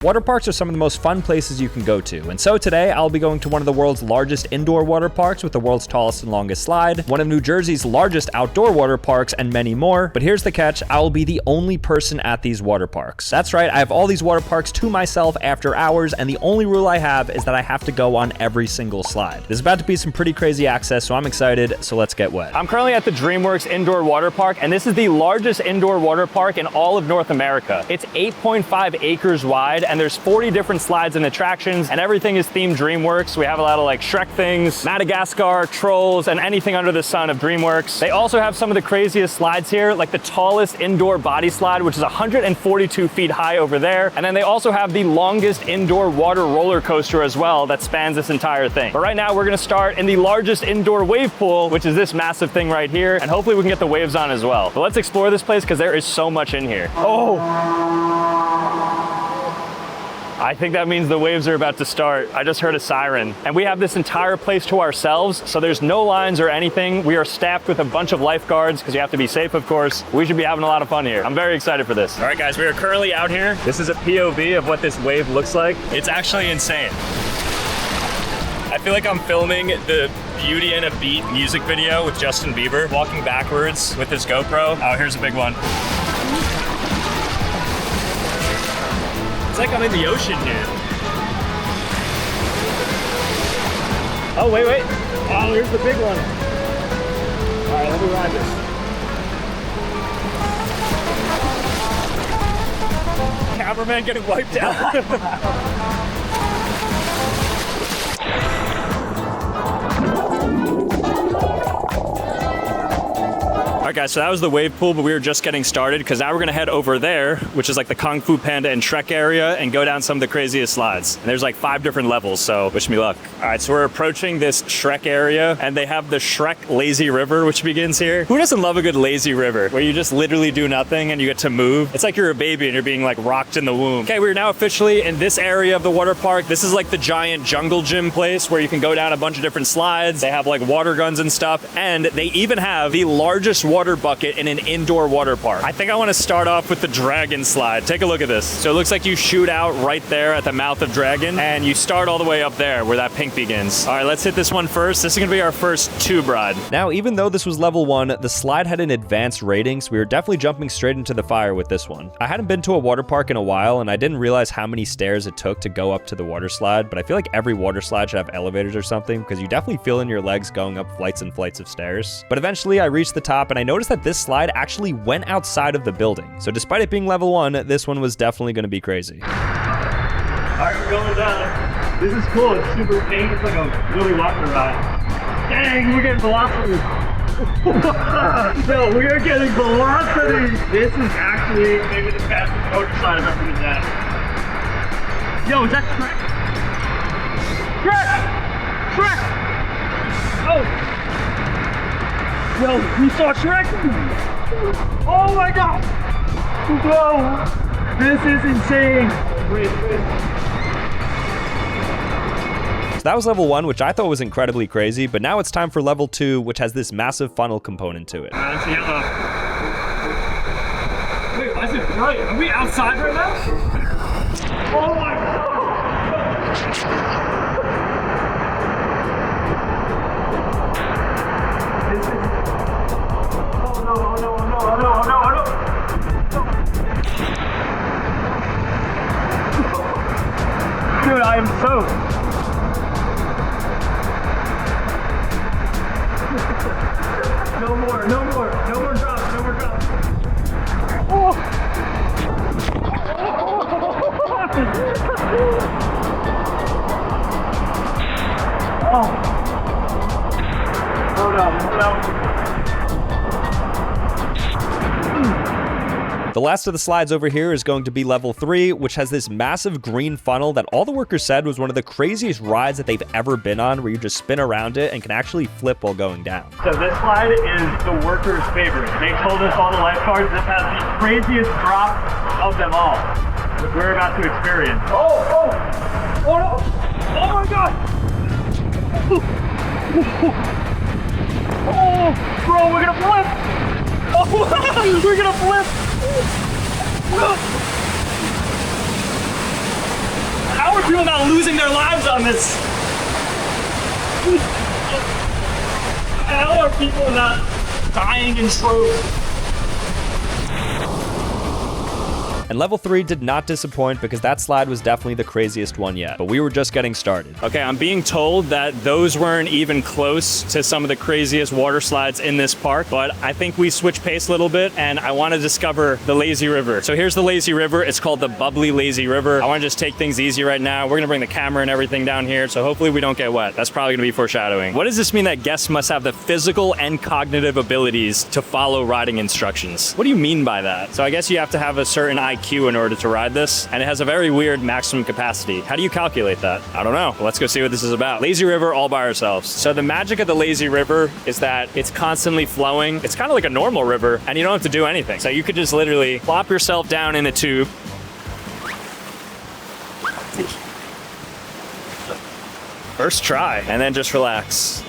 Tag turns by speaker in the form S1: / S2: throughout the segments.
S1: Water parks are some of the most fun places you can go to, and so today I'll be going to one of the world's largest indoor water parks with the world's tallest and longest slide, one of New Jersey's largest outdoor water parks, and many more. But here's the catch, I will be the only person at these water parks. That's right, I have all these water parks to myself after hours, and the only rule I have is that I have to go on every single slide. There's about to be some pretty crazy access, so I'm excited, so let's get wet. I'm currently at the DreamWorks Indoor Water Park, and this is the largest indoor water park in all of North America. It's 8.5 acres wide, and there's 40 different slides and attractions, and everything is themed DreamWorks. We have a lot of like Shrek things, Madagascar, Trolls, and anything under the sun of DreamWorks. They also have some of the craziest slides here, like the tallest indoor body slide, which is 142 feet high over there. And then they also have the longest indoor water roller coaster as well that spans this entire thing. But right now we're gonna start in the largest indoor wave pool, which is this massive thing right here, and hopefully we can get the waves on as well. But let's explore this place because there is so much in here. I think that means the waves are about to start. I just heard a siren. And we have this entire place to ourselves, so there's no lines or anything. We are staffed with a bunch of lifeguards because you have to be safe, of course. We should be having a lot of fun here. I'm very excited for this. All right, guys, we are currently out here. This is a POV of what this wave looks like. It's actually insane. I feel like I'm filming the Beauty and a Beat music video with Justin Bieber, walking backwards with his GoPro. Oh, here's a big one. It's like I'm in the ocean here. Oh, wait. Oh, here's the big one. All right, let me ride this. Cameraman getting wiped out. All right, guys, so that was the wave pool, but we were just getting started because now we're gonna head over there, which is like the Kung Fu Panda and Shrek area, and go down some of the craziest slides. And there's like 5 different levels, so wish me luck. All right, so we're approaching this Shrek area, and they have the Shrek Lazy River, which begins here. Who doesn't love a good lazy river where you just literally do nothing and you get to move? It's like you're a baby and you're being like rocked in the womb. Okay, we're now officially in this area of the water park. This is like the giant jungle gym place where you can go down a bunch of different slides. They have like water guns and stuff, and they even have the largest water bucket in an indoor water park. I think I want to start off with the dragon slide. Take a look at this. So it looks like you shoot out right there at the mouth of Dragon, and you start all the way up there where that pink begins. All right, let's hit this one first. This is gonna be our first tube ride. Now, even though this was level 1, the slide had an advanced rating, so we were definitely jumping straight into the fire with this one. I hadn't been to a water park in a while, and I didn't realize how many stairs it took to go up to the water slide, but I feel like every water slide should have elevators or something, because you definitely feel in your legs going up flights and flights of stairs. But eventually I reached the top, and I noticed that this slide actually went outside of the building. So despite it being level 1, this one was definitely going to be crazy. All right, we're going down. This is cool. It's super pink. It's like a Willy Wonka ride. Dang, we're getting velocity. No, we are getting velocity. This is actually maybe the fastest motor slide I've ever been down. Yo, is that Shrek? Shrek! Oh! Yo, we saw Shrek! Oh my god! Whoa! This is insane! Wait. So that was level 1, which I thought was incredibly crazy, but now it's time for level 2, which has this massive funnel component to it. Let's see how Wait, why is it bright? Are we outside right now? Oh my god! This is... Oh no. Dude, I am soaked. No more drops. Oh! Oh no. The last of the slides over here is going to be level 3, which has this massive green funnel that all the workers said was one of the craziest rides that they've ever been on, where you just spin around it and can actually flip while going down. So this slide is the workers' favorite. They told us, all the lifeguards, this has the craziest drop of them all, which we're about to experience. Oh no! Oh my god! Oh, bro, we're gonna flip! Oh, we're gonna flip! People are not losing their lives on this. How are people not dying in strokes? And level 3 did not disappoint because that slide was definitely the craziest one yet, but we were just getting started. Okay, I'm being told that those weren't even close to some of the craziest water slides in this park, but I think we switched pace a little bit and I want to discover the lazy river. So here's the lazy river. It's called the bubbly lazy river. I want to just take things easy right now. We're going to bring the camera and everything down here, so hopefully we don't get wet. That's probably going to be foreshadowing. What does this mean that guests must have the physical and cognitive abilities to follow riding instructions? What do you mean by that? So I guess you have to have a certain IQ in order to ride this, and it has a very weird maximum capacity. How do you calculate that? I don't know. Let's go see what this is about. Lazy river all by ourselves. So the magic of the lazy river is that it's constantly flowing. It's kind of like a normal river, and you don't have to do anything. So you could just literally plop yourself down in a tube. First try, and then just relax.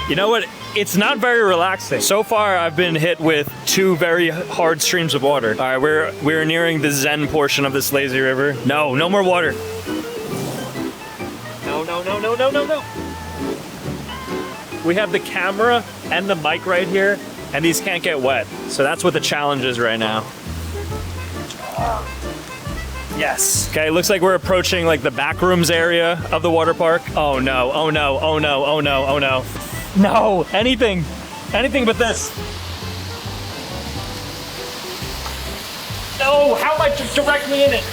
S1: You know what? It's not very relaxing. So far, I've been hit with 2 very hard streams of water. All right, we're nearing the zen portion of this lazy river. No, no more water. No, no, no, no, no, no, no. We have the camera and the mic right here, and these can't get wet. So that's what the challenge is right now. Yes. Okay, looks like we're approaching like the back rooms area of the water park. Oh no, oh no, oh no, oh no, oh no. No, anything but this. No, how am I directly in it?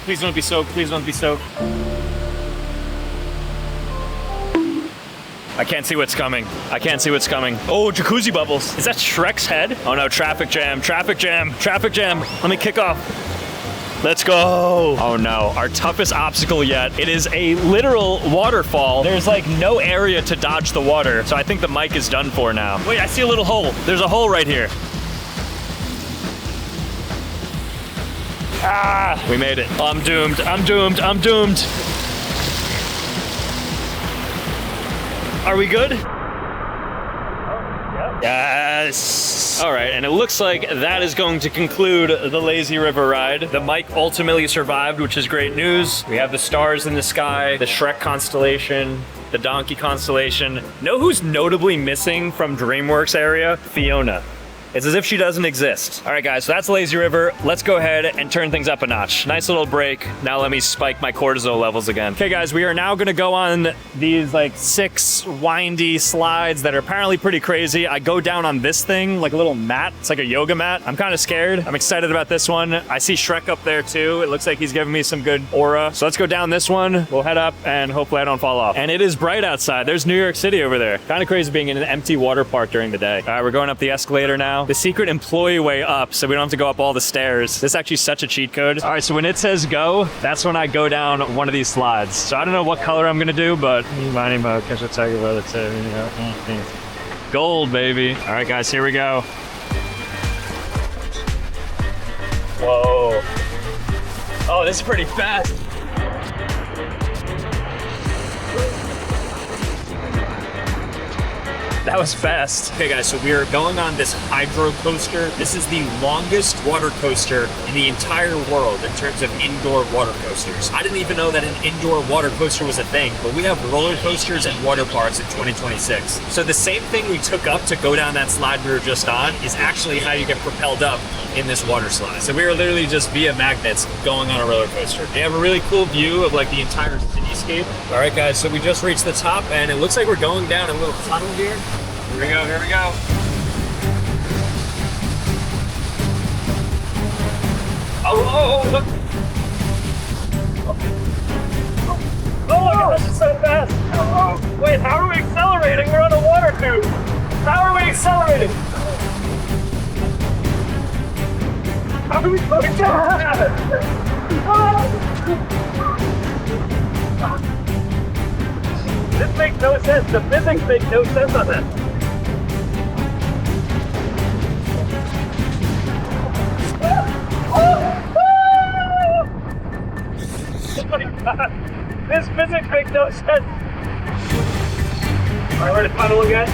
S1: Please don't be soaked, please don't be soaked. I can't see what's coming. I can't see what's coming. Oh, jacuzzi bubbles. Is that Shrek's head? Oh no, traffic jam, traffic jam, traffic jam. Let me kick off. Let's go. Oh no, our toughest obstacle yet. It is a literal waterfall. There's like no area to dodge the water. So I think the mic is done for now. Wait, I see a little hole. There's a hole right here. Ah, we made it. Oh, I'm doomed, I'm doomed, I'm doomed. Are we good? Yes. All right, and it looks like that is going to conclude the lazy river ride. The mic ultimately survived, which is great news. We have the stars in the sky, the Shrek constellation, the donkey constellation. Know who's notably missing from DreamWorks area? Fiona. It's as if she doesn't exist. All right, guys, so that's Lazy River. Let's go ahead and turn things up a notch. Nice little break. Now let me spike my cortisol levels again. Okay, guys, we are now gonna go on these like 6 windy slides that are apparently pretty crazy. I go down on this thing, like a little mat. It's like a yoga mat. I'm kind of scared. I'm excited about this one. I see Shrek up there too. It looks like he's giving me some good aura. So let's go down this one. We'll head up and hopefully I don't fall off. And it is bright outside. There's New York City over there. Kind of crazy being in an empty water park during the day. All right, we're going up the escalator now. The secret employee way up, so we don't have to go up all the stairs. This is actually such a cheat code. All right, so when it says go, that's when I go down one of these slides. So I don't know what color I'm gonna do, but gold, baby. All right, guys, here we go. Whoa. Oh, this is pretty fast. That was fast. Okay guys, so we are going on this hydro coaster. This is the longest water coaster in the entire world in terms of indoor water coasters. I didn't even know that an indoor water coaster was a thing, but we have roller coasters and water parks in 2026. So the same thing we took up to go down that slide we were just on is actually how you get propelled up in this water slide. So we were literally just via magnets going on a roller coaster. They have a really cool view of like the entire cityscape. All right guys, so we just reached the top and it looks like we're going down a little tunnel here. Here we go, here we go. Oh, look. Oh my gosh, it's so fast. Oh, wait, how are we accelerating? We're on a water tube. How are we accelerating? How do we fucking do that? This makes no sense. The physics make no sense on this. Oh my God. This physics makes no sense. All right, ready to pedal again?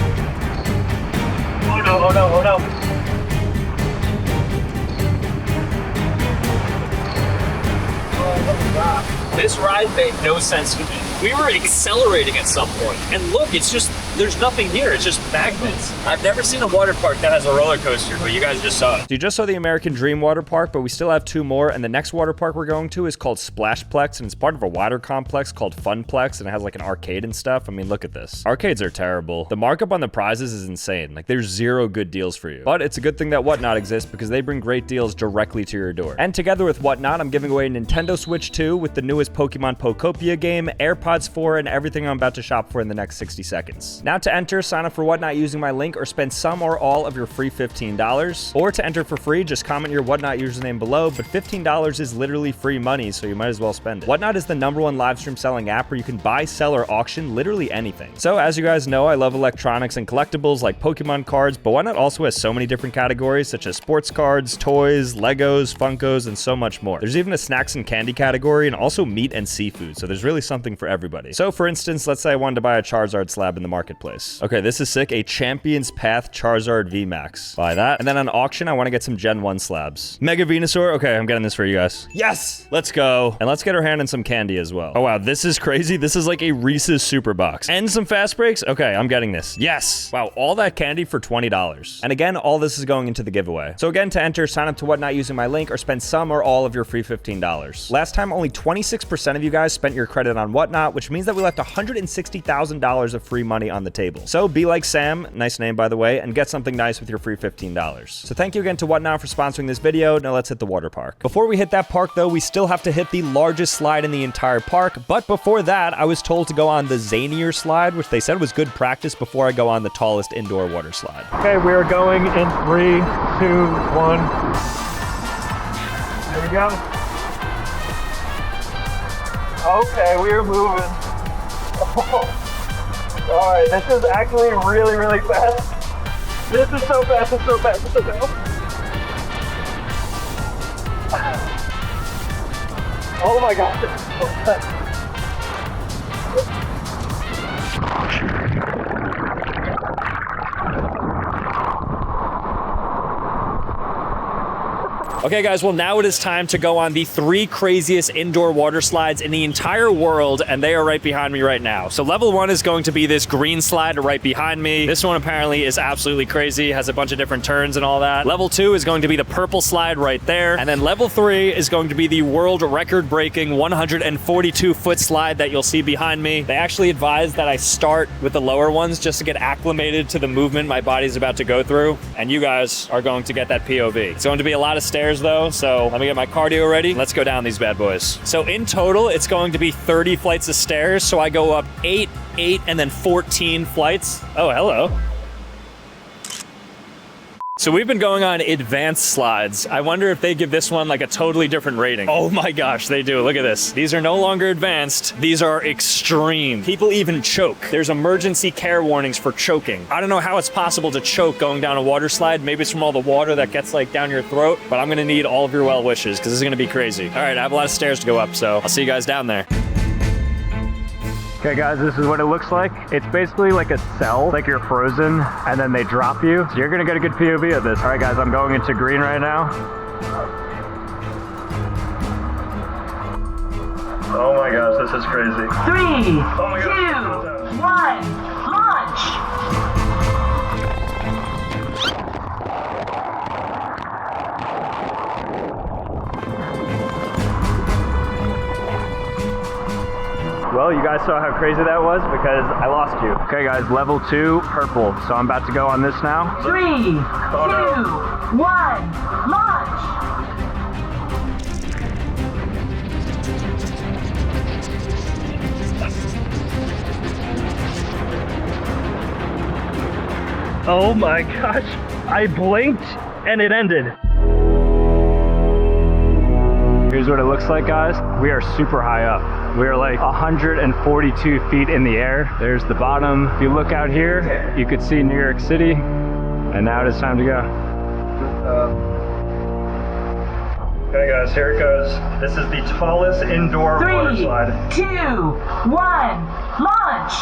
S1: Oh no, oh no, oh no. Oh God. This ride made no sense to me. We were accelerating at some point, and look, it's just, there's nothing here, it's just magnets. I've never seen a water park that has a roller coaster, but you guys just saw it. So you just saw the American Dream water park, but we still have 2 more, and the next water park we're going to is called Splashplex, and it's part of a wider complex called Funplex, and it has like an arcade and stuff. I mean, look at this. Arcades are terrible. The markup on the prizes is insane. Like, there's 0 good deals for you. But it's a good thing that Whatnot exists, because they bring great deals directly to your door. And together with Whatnot, I'm giving away a Nintendo Switch 2 with the newest Pokemon Pokopia game, Airpods 4, and everything I'm about to shop for in the next 60 seconds. Now to enter, sign up for Whatnot using my link or spend some or all of your free $15. Or to enter for free, just comment your Whatnot username below, but $15 is literally free money, so you might as well spend it. Whatnot is the #1 live stream selling app where you can buy, sell, or auction literally anything. So as you guys know, I love electronics and collectibles like Pokemon cards, but Whatnot also has so many different categories such as sports cards, toys, Legos, Funkos, and so much more. There's even a snacks and candy category and also meat and seafood, so there's really something for everybody. So for instance, let's say I wanted to buy a Charizard slab in the marketplace. Okay, this is sick, a Champion's Path Charizard VMAX. Buy that. And then on auction, I want to get some Gen 1 slabs. Mega Venusaur, okay, I'm getting this for you guys. Yes! Let's go. And let's get our hand in some candy as well. Oh wow, this is crazy. This is like a Reese's Super Box. And some Fast Breaks? Okay, I'm getting this. Yes! Wow, all that candy for $20. And again, all this is going into the giveaway. So again, to enter, sign up to Whatnot using my link or spend some or all of your free $15. Last time, only 26% of you guys spent your credit on Whatnot, which means that we left $160,000 of free money on the table. So be like Sam, nice name by the way, and get something nice with your free $15. So thank you again to Whatnot for sponsoring this video. Now let's hit the water park. Before we hit that park though, we still have to hit the largest slide in the entire park, but before that, I was told to go on the zanier slide, which they said was good practice before I go on the tallest indoor water slide. Okay, we are going in 3, 2, 1. There we go. Okay, we are moving. All right, this is actually really, really fast. This is so fast, it's so fast, it's so fast. Oh my gosh, it's so fast. Okay guys, well now it is time to go on the 3 craziest indoor water slides in the entire world, and they are right behind me right now. So level 1 is going to be this green slide right behind me. This one apparently is absolutely crazy, has a bunch of different turns and all that. Level 2 is going to be the purple slide right there. And then level 3 is going to be the world record breaking 142-foot slide that you'll see behind me. They actually advise that I start with the lower ones just to get acclimated to the movement my body's about to go through. And you guys are going to get that POV. It's going to be a lot of stairs though, so let me get my cardio ready. Let's go down these bad boys. So in total, it's going to be 30 flights of stairs, so I go up 8, and then 14 flights. Oh, hello. So we've been going on advanced slides. I wonder if they give this one like a totally different rating. Oh my gosh, they do. Look at this. These are no longer advanced. These are extreme. People even choke. There's emergency care warnings for choking. I don't know how it's possible to choke going down a water slide. Maybe it's from all the water that gets like down your throat, but I'm gonna need all of your well wishes because this is gonna be crazy. All right, I have a lot of stairs to go up, so I'll see you guys down there. Okay guys, this is what it looks like. It's basically like a cell, like you're frozen, and then they drop you. So you're gonna get a good POV of this. All right guys, I'm going into green right now. Oh my gosh, this is crazy.
S2: 3, 2, 1, launch!
S1: Well, you guys saw how crazy that was because I lost you. Okay guys, level 2, purple. So I'm about to go on this now.
S2: 3, 2, 1, launch!
S3: Oh my gosh, I blinked and it ended.
S1: Here's what it looks like, guys. We are super high up. We are like 142 feet in the air. There's the bottom. If you look out here, you could see New York City. And now it is time to go. Okay guys, here it goes. This is the tallest indoor water slide.
S2: 3, 2, 1, launch!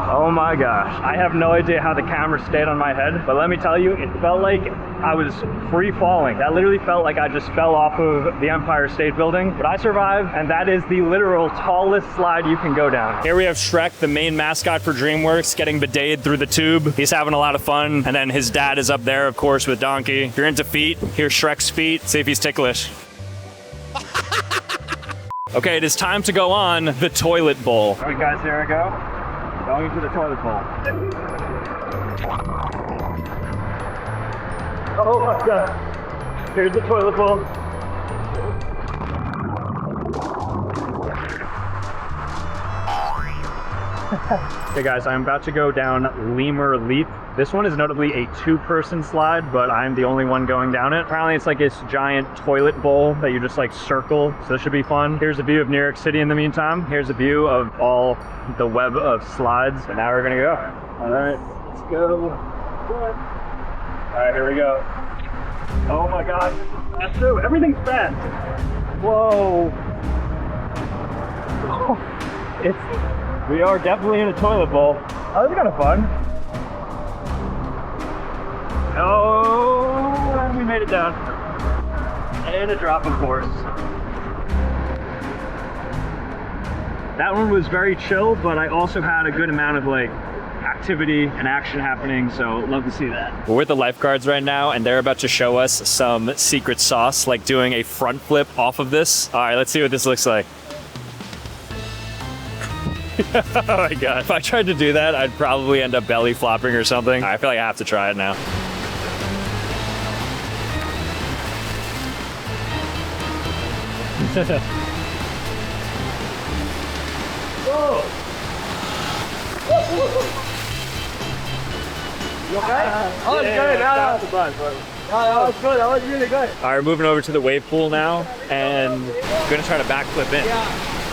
S1: Oh my gosh. I have no idea how the camera stayed on my head, but let me tell you, it felt like I was free falling. That literally felt like I just fell off of the Empire State Building, but I survived, and that is the literal tallest slide you can go down. Here we have Shrek, the main mascot for DreamWorks, getting bidetted through the tube. He's having a lot of fun, and then his dad is up there, of course, with Donkey. If you're into feet, here's Shrek's feet. See if he's ticklish. Okay, it is time to go on the toilet bowl. All right, guys, here I go. Going into the toilet bowl. Oh my god. Here's the toilet bowl. Hey guys, I'm about to go down Lemur Leap. This one is notably a two-person slide, but I'm the only one going down it. Apparently it's like this giant toilet bowl that you just like circle, so this should be fun. Here's a view of New York City in the meantime. Here's a view of all the web of slides, and now we're gonna go. All right, let's go. All right, here we go. Oh my God, that's true, everything's fast. Whoa. We are definitely in a toilet bowl. Oh, this is kind of fun. Oh, and we made it down. And a drop, of course. That one was very chill, but I also had a good amount of like activity and action happening, so love to see that. We're with the lifeguards right now, and they're about to show us some secret sauce, like doing a front flip off of this. All right, let's see what this looks like. Oh my God. If I tried to do that, I'd probably end up belly flopping or something. I feel like I have to try it now. Whoa! You okay?
S4: That was good. That was good. That was really good.
S1: All right, we're moving over to the wave pool now, and I'm gonna try to backflip in.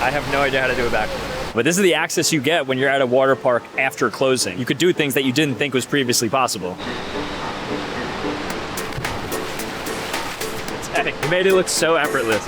S1: I have no idea how to do a backflip. But this is the access you get when you're at a water park after closing. You could do things that you didn't think was previously possible. Dang, you made it look so effortless.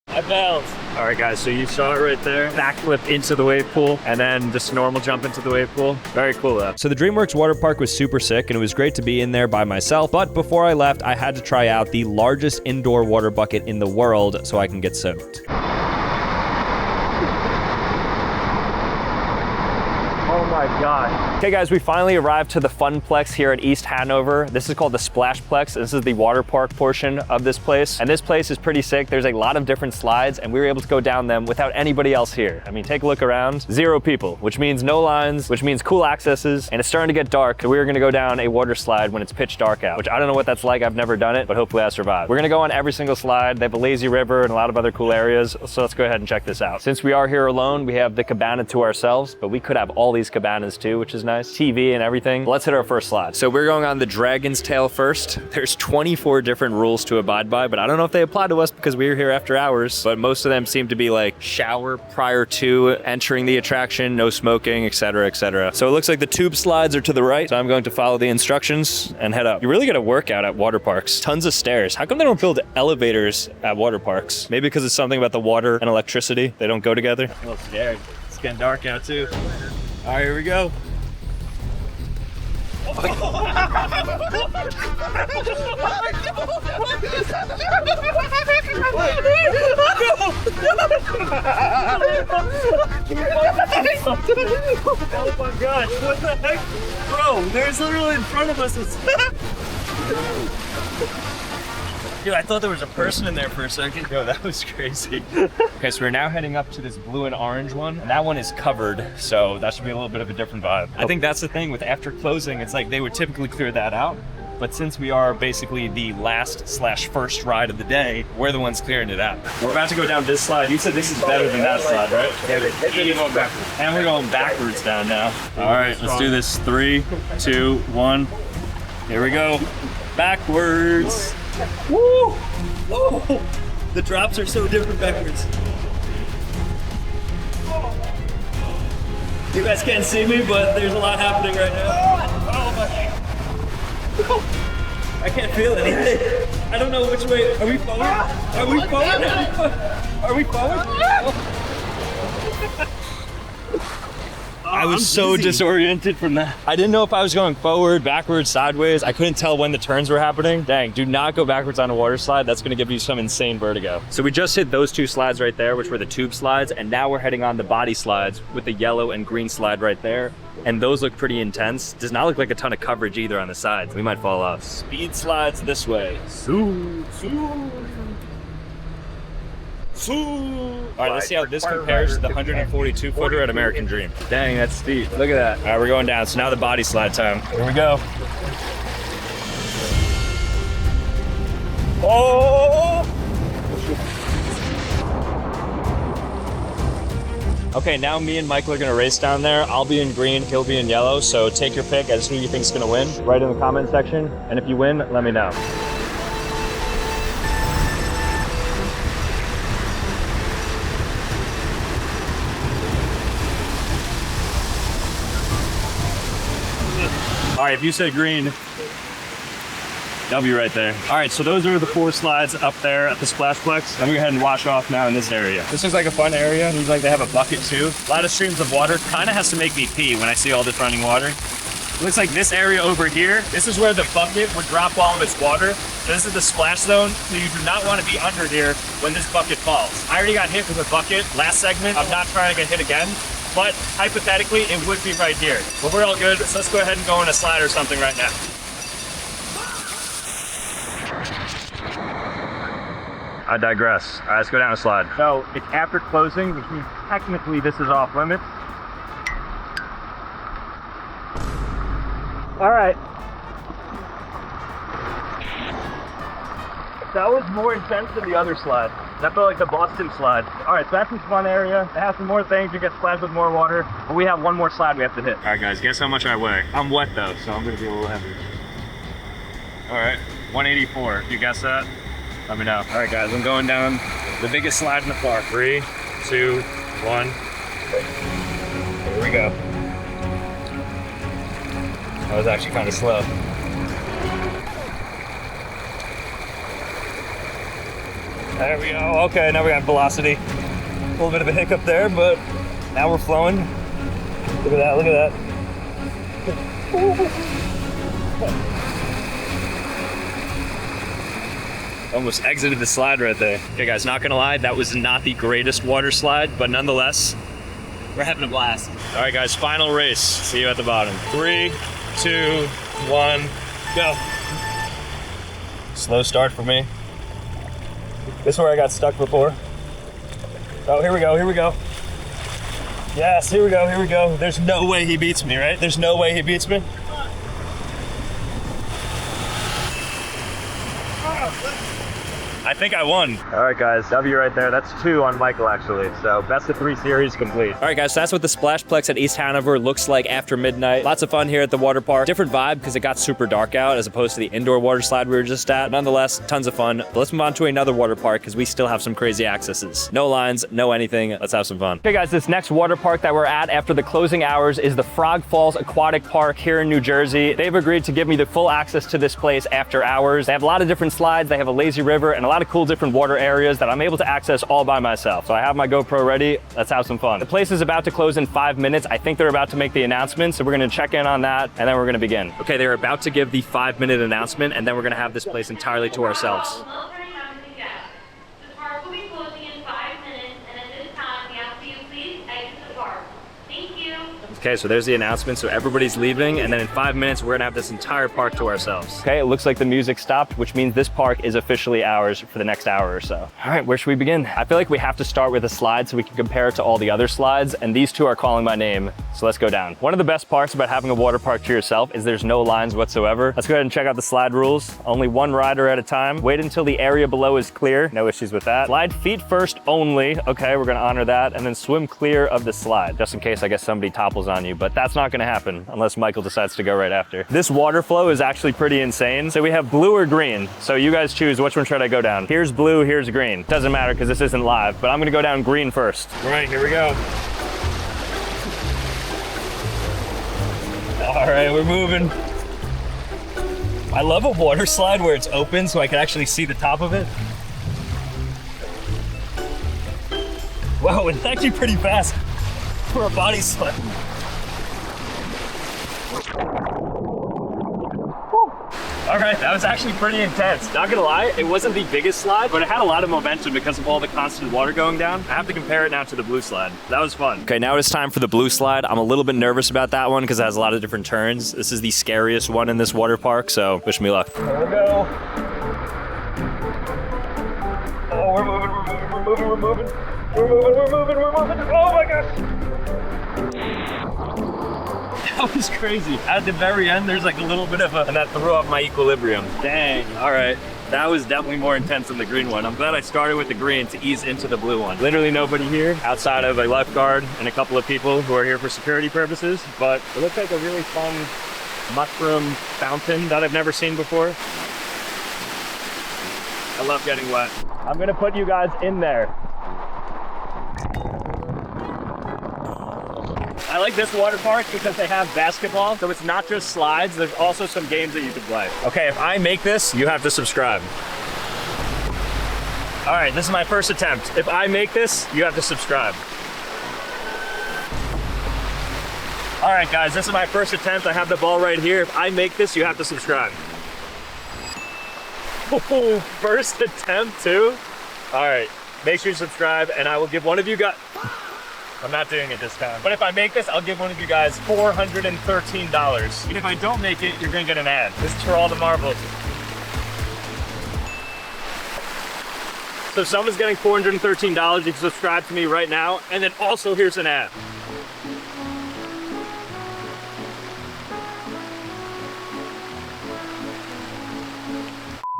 S1: I failed. All right, guys, so you saw it right there. Backflip into the wave pool, and then just normal jump into the wave pool. Very cool, though. So the DreamWorks water park was super sick, and it was great to be in there by myself. But before I left, I had to try out the largest indoor water bucket in the world so I can get soaked. Oh my God. Okay guys, we finally arrived to the Funplex here at East Hanover. This is called the Splashplex. This is the water park portion of this place. And this place is pretty sick. There's a lot of different slides, and we were able to go down them without anybody else here. I mean, take a look around. 0 people, which means no lines, which means cool accesses, and it's starting to get dark. So we were gonna go down a water slide when it's pitch dark out, which I don't know what that's like. I've never done it, but hopefully I survive. We're gonna go on every single slide. They have a lazy river and a lot of other cool areas. So let's go ahead and check this out. Since we are here alone, we have the cabana to ourselves, but we could have all these cabanas too, which is nice. TV and everything. Let's hit our first slide. So we're going on the Dragon's Tail first. There's 24 different rules to abide by, but I don't know if they apply to us because we were here after hours, but most of them seem to be like shower prior to entering the attraction, no smoking, etc., etc. So it looks like the tube slides are to the right, so I'm going to follow the instructions and head up. You really get a workout at water parks. Tons of stairs. How come they don't build elevators at water parks? Maybe because it's something about the water and electricity. They don't go together. I'm a little scared. It's getting dark out too. All right, here we go. Oh my gosh, what the heck? Bro, there's literally in front of us. Dude, I thought there was a person in there for a second. Yo, that was crazy. Okay, so we're now heading up to this blue and orange one. And that one is covered, so that should be a little bit of a different vibe. I think that's the thing with after closing, it's like they would typically clear that out. But since we are basically the last/first ride of the day, we're the ones clearing it out. We're about to go down this slide. You said this is better than that slide, right? Yeah, and we're going backwards down now. All right, let's do this. 3, 2, 1. Here we go. Backwards. Woo! Woo! The drops are so different backwards. You guys can't see me, but there's a lot happening right now. Oh my. I can't feel anything. I don't know which way. Are we forward? Are we forward? Are we forward? I was so disoriented from that. I didn't know if I was going forward, backwards, sideways. I couldn't tell when the turns were happening. Dang, do not go backwards on a water slide. That's gonna give you some insane vertigo. So we just hit those two slides right there, which were the tube slides, and now we're heading on the body slides with the yellow and green slide right there. And those look pretty intense. Does not look like a ton of coverage either on the sides. We might fall off. Speed slides this way. All right, let's see how this compares to the 142 footer at American Dream. Dang, that's steep. Look at that. All right, we're going down. So now the body slide time. Here we go. Oh! Okay, now me and Michael are gonna race down there. I'll be in green, he'll be in yellow. So take your pick as who you think's gonna win. Write in the comment section. And if you win, let me know. All right, if you said green, W right there. All right, so those are the 4 slides up there at the Splashplex. I'm gonna go ahead and wash off now in this area. This is like a fun area. Looks like they have a bucket too. A lot of streams of water. Kind of has to make me pee when I see all this running water. It looks like this area over here, this is where the bucket would drop all of its water. So this is the splash zone, so you do not want to be under here when this bucket falls. I already got hit with a bucket last segment. I'm not trying to get hit again. But hypothetically, it would be right here. But we're all good, so let's go ahead and go on a slide or something right now. I digress. All right, let's go down a slide. So it's after closing, which means technically this is off limits. All right. That was more intense than the other slide. That felt like the Boston slide. All right, so that's a fun area. It has some more things. You get splashed with more water. But we have one more slide we have to hit. All right, guys, guess how much I weigh? I'm wet, though, so I'm going to be a little heavy. All right, 184. If you guess that, let me know. All right, guys, I'm going down the biggest slide in the park. 3, 2, 1. Here we go. That was actually kind of slow. There we go. Okay, now we got velocity. A little bit of a hiccup there, but now we're flowing. Look at that, look at that. Almost exited the slide right there. Okay guys, not gonna lie, that was not the greatest water slide, but nonetheless, we're having a blast. All right guys, final race. See you at the bottom. 3, 2, 1, go. Slow start for me. This is where I got stuck before. Oh, here we go, here we go. Yes, here we go, here we go. There's no way he beats me, right? There's no way he beats me. I think I won. All right, guys, W right there. That's 2 on Michael, actually. So best of 3 series complete. All right, guys, so that's what the Splashplex at East Hanover looks like after midnight. Lots of fun here at the water park. Different vibe because it got super dark out as opposed to the indoor water slide we were just at. Nonetheless, tons of fun. But let's move on to another water park because we still have some crazy accesses. No lines, no anything. Let's have some fun. Okay, guys, this next water park that we're at after the closing hours is the Frog Falls Aquatic Park here in New Jersey. They've agreed to give me the full access to this place after hours. They have a lot of different slides. They have a lazy river and a lot of cool different water areas that I'm able to access all by myself. So I have my GoPro ready. Let's have some fun. The place is about to close in 5 minutes. I think they're about to make the announcement. So we're going to check in on that and then we're going to begin. Okay, they're about to give the 5-minute announcement and then we're going to have this place entirely to ourselves.
S5: The park will be closing in 5 minutes, and at this time, we ask that you please exit the park. Thank you.
S1: Okay, so there's the announcement. So everybody's leaving, and then in 5 minutes, we're gonna have this entire park to ourselves. Okay, it looks like the music stopped, which means this park is officially ours for the next hour or so. All right, where should we begin? I feel like we have to start with a slide so we can compare it to all the other slides, and these two are calling my name, so let's go down. One of the best parts about having a water park to yourself is there's no lines whatsoever. Let's go ahead and check out the slide rules. Only one rider at a time. Wait until the area below is clear. No issues with that. Slide feet first only. Okay, we're gonna honor that, and then swim clear of the slide, just in case I guess somebody topples on you, but that's not gonna happen unless Michael decides to go right after. This water flow is actually pretty insane. So we have blue or green. So you guys choose which one should I go down. Here's blue, here's green. Doesn't matter because this isn't live, but I'm gonna go down green first. All right, here we go. All right, we're moving. I love a water slide where it's open so I can actually see the top of it. Wow, it's actually pretty fast for a body slide. All right, that was actually pretty intense. Not gonna lie, it wasn't the biggest slide, but it had a lot of momentum because of all the constant water going down. I have to compare it now to the blue slide. That was fun. Okay, now it's time for the blue slide. I'm a little bit nervous about that one because it has a lot of different turns. This is the scariest one in this water park, so wish me luck. There we go. Oh, we're moving. Oh my gosh. That was crazy. At the very end, there's like a little bit of and that threw off my equilibrium. Dang. All right. That was definitely more intense than the green one. I'm glad I started with the green to ease into the blue one. Literally nobody here outside of a lifeguard and a couple of people who are here for security purposes, but it looks like a really fun mushroom fountain that I've never seen before. I love getting wet. I'm gonna put you guys in there. I like this water park because they have basketball, so it's not just slides, there's also some games that you can play. Okay, if I make this, you have to subscribe. All right, this is my first attempt. If I make this, you have to subscribe. All right, guys, this is my first attempt. I have the ball right here. If I make this, you have to subscribe. Oh, first attempt too? All right, make sure you subscribe, and I will give one of you guys, I'm not doing it this time. But if I make this, I'll give one of you guys $413. And if I don't make it, you're gonna get an ad. This is for all the marbles. So if someone's getting $413, you can subscribe to me right now, and then also here's an ad.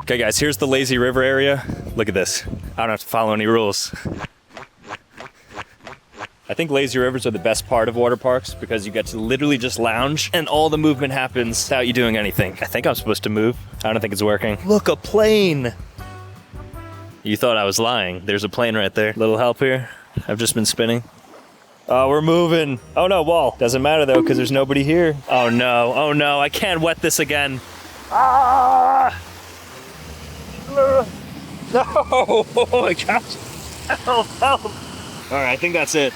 S1: Okay guys, here's the lazy river area. Look at this. I don't have to follow any rules. I think lazy rivers are the best part of water parks because you get to literally just lounge and all the movement happens without you doing anything. I think I'm supposed to move. I don't think it's working. Look, a plane. You thought I was lying. There's a plane right there. Little help here. I've just been spinning. Oh, we're moving. Oh no, wall. Doesn't matter though because there's nobody here. Oh no, I can't wet this again. Ah! No, oh my gosh. Help. All right, I think that's it.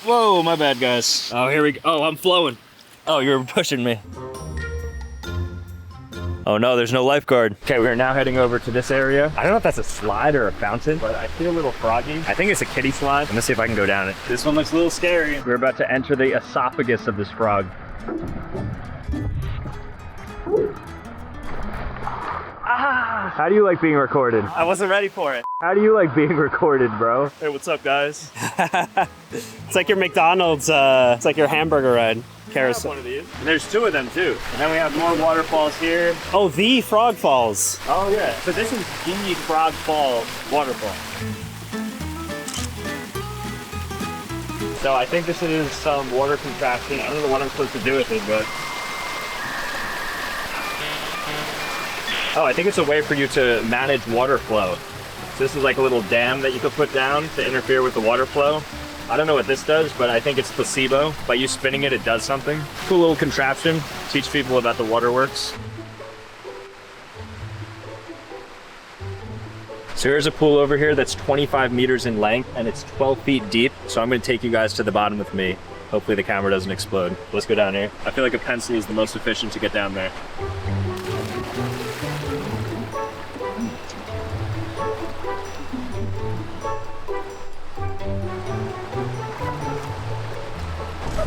S1: Whoa, my bad, guys. Oh, here we go. Oh, I'm flowing. Oh, you're pushing me. Oh no, there's no lifeguard. Okay, we're now heading over to this area. I don't know if that's a slide or a fountain, but I feel a little froggy. I think it's a kiddie slide. I'm gonna see if I can go down it. This one looks a little scary. We're about to enter the esophagus of this frog. Ah! How do you like being recorded?
S4: I wasn't ready for it.
S1: How do you like being recorded, bro?
S4: Hey, what's up, guys? It's like your McDonald's, it's like your hamburger ride. Carousel.
S1: One of these. And there's two of them too. And then we have more waterfalls here.
S4: Oh, the Frog Falls.
S1: Oh yeah. So this is the Frog Fall waterfall. So I think this is some water contraption. I don't know what I'm supposed to do with it, but. Oh, I think it's a way for you to manage water flow. So this is like a little dam that you could put down to interfere with the water flow. I don't know what this does, but I think it's placebo. By you spinning it, it does something. Cool little contraption. Teach people about the waterworks. So here's a pool over here that's 25 meters in length and it's 12 feet deep. So I'm gonna take you guys to the bottom with me. Hopefully the camera doesn't explode. Let's go down here. I feel like a pencil is the most efficient to get down there.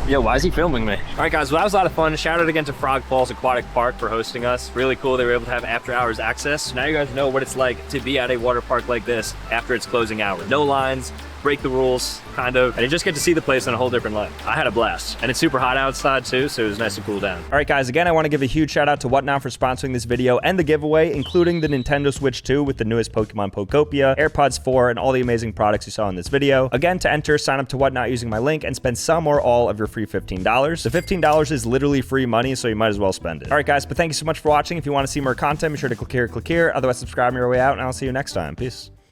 S1: Yo, why is he filming me? All right, guys, well, that was a lot of fun. Shout out again to Frog Falls Aquatic Park for hosting us. Really cool they were able to have after hours access. Now you guys know what it's like to be at a water park like this after its closing hour. No lines, break the rules, kind of, and you just get to see the place in a whole different light. I had a blast, and it's super hot outside too, so it was nice to cool down. All right, guys, again, I want to give a huge shout out to Whatnow for sponsoring this video and the giveaway, including the Nintendo Switch 2 with the newest Pokemon Pokopia, Airpods 4, and all the amazing products you saw in this video. Again, to enter, sign up to Whatnow using my link and spend some or all of your free $15. The $15 is literally free money, so you might as well spend it. All right, guys, but thank you so much for watching. If you want to see more content, be sure to click here. Otherwise, subscribe on your way out, and I'll see you next time. Peace.